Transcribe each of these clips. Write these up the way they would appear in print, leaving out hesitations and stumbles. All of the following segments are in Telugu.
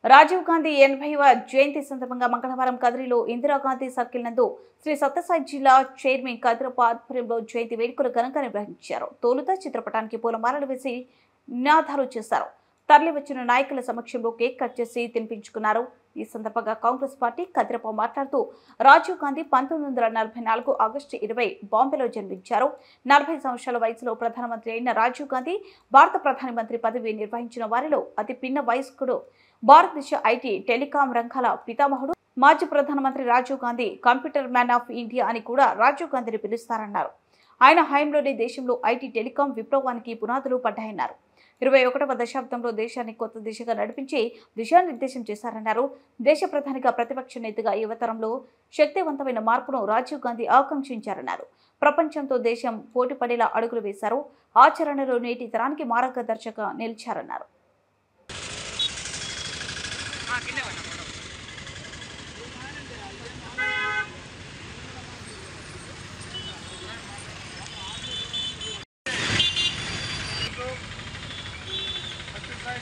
రాజీవ్ గాంధీ 80వ జయంతి సందర్భంగా మంగళవారం కదిరిలో ఇందిరాగాంధీ సర్కిల్ నందు శ్రీ సత్యసాయి జిల్లా చైర్మన్ కదిరప్ప ఆధ్వర్యంలో జయంతి వేడుకలు ఘనంగా నిర్వహించారు. తొలుత చిత్రపటానికి పూలమాలలు వేసి నినాదాలు చేశారు. తరలివచ్చిన నాయకుల సమక్షంలో కేక్ కట్ చేసి తినిపించుకున్నారు. ఈ సందర్భంగా కాంగ్రెస్ పార్టీ కదిరప్ప మాట్లాడుతూ రాజీవ్ గాంధీ 1944 ఆగస్టు 20 బాంబేలో జన్మించారు. 40 సంవత్సరాల వయసులో ప్రధానమంత్రి అయిన రాజీవ్ గాంధీ భారత ప్రధానమంత్రి పదవి నిర్వహించిన వారిలో అతి పిన్న వయస్కుడు. భారతదేశ ఐటీ టెలికాం రంగాల పితామహుడు. మాజీ ప్రధానమంత్రి Rajiv Gandhi computer man of India అని కూడా రాజీవ్ గాంధీని పిలుస్తారన్నారు. ఆయన హయాంలోనే దేశంలో ఐటీ టెలికాం విప్లవానికి పునాదులు పడ్డాయన్నారు. 21వ దశాబ్దంలో దేశాన్ని కొత్త దిశగా నడిపించి దిశానిర్దేశం చేశారన్నారు. దేశ ప్రధానిగా ప్రతిపక్ష నేతగా యువతరంలో శక్తివంతమైన మార్పును రాజీవ్ గాంధీ ఆకాంక్షించారన్నారు. ప్రపంచంతో దేశం పోటీపడేలా అడుగులు వేశారు. ఆచరణలో నేటి తరానికి మార్గదర్శకంగా నిలిచారన్నారు.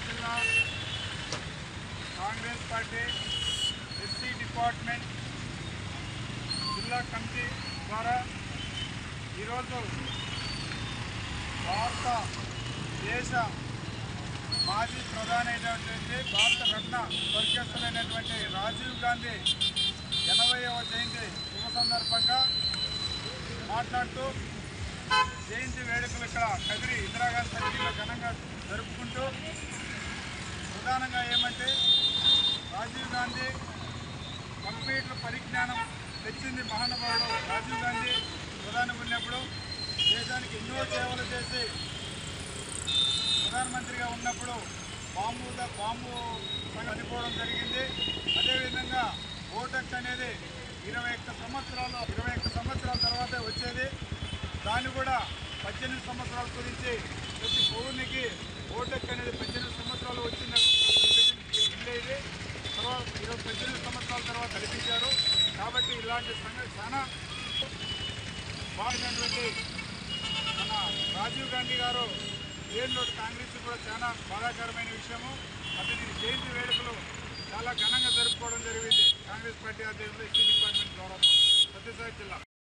జిల్లా కాంగ్రెస్ పార్టీ ఎస్సీ డిపార్ట్మెంట్ జిల్లా కమిటీ ద్వారా ఈరోజు భారతదేశ మాజీ ప్రధాని అయినటువంటి భారత రత్న స్వర్గస్థులైనటువంటి రాజీవ్ గాంధీ 80వ జయంతి శుభ సందర్భంగా మాట్లాడుతూ జయంతి వేడుకలు ఇక్కడ కదిరి ఇందిరాగాంధీ సర్కిల్లో ఘనంగా జరుపుకుంటూ ప్రధానంగా ఏమంటే రాజీవ్ గాంధీ కంప్యూటర్ పరిజ్ఞానం తెచ్చింది మహానుభావుడు. రాజీవ్ గాంధీ ప్రధాని ఉన్నప్పుడు దేశానికి ఎన్నో సేవలు చేసి ప్రధానమంత్రిగా ఉన్నప్పుడు బాంబు చనిపోవడం జరిగింది. అదేవిధంగా ఓటెక్ అనేది 21 సంవత్సరాల తర్వాతే వచ్చేది. దాన్ని కూడా 18 సంవత్సరాల గురించి ప్రతి పౌరునికి ఓటెక్ అనేది 18 సంవత్సరాలు వచ్చింది. తర్వాత 18 సంవత్సరాల తర్వాత కల్పించారు. కాబట్టి ఇలాంటి సంగతి చాలా బాగున్నటువంటి మన రాజీవ్ గాంధీ గారు ఏళ్ళలో కాంగ్రెస్ కూడా చాలా బాధాకరమైన విషయము. అతని జయంతి వేడుకలు చాలా ఘనంగా జరుపుకోవడం జరిగింది కాంగ్రెస్ పార్టీ ఆధ్వర్యంలో ఎస్సీ డిపార్ట్మెంట్ ద్వారా సత్యసాయి జిల్లా.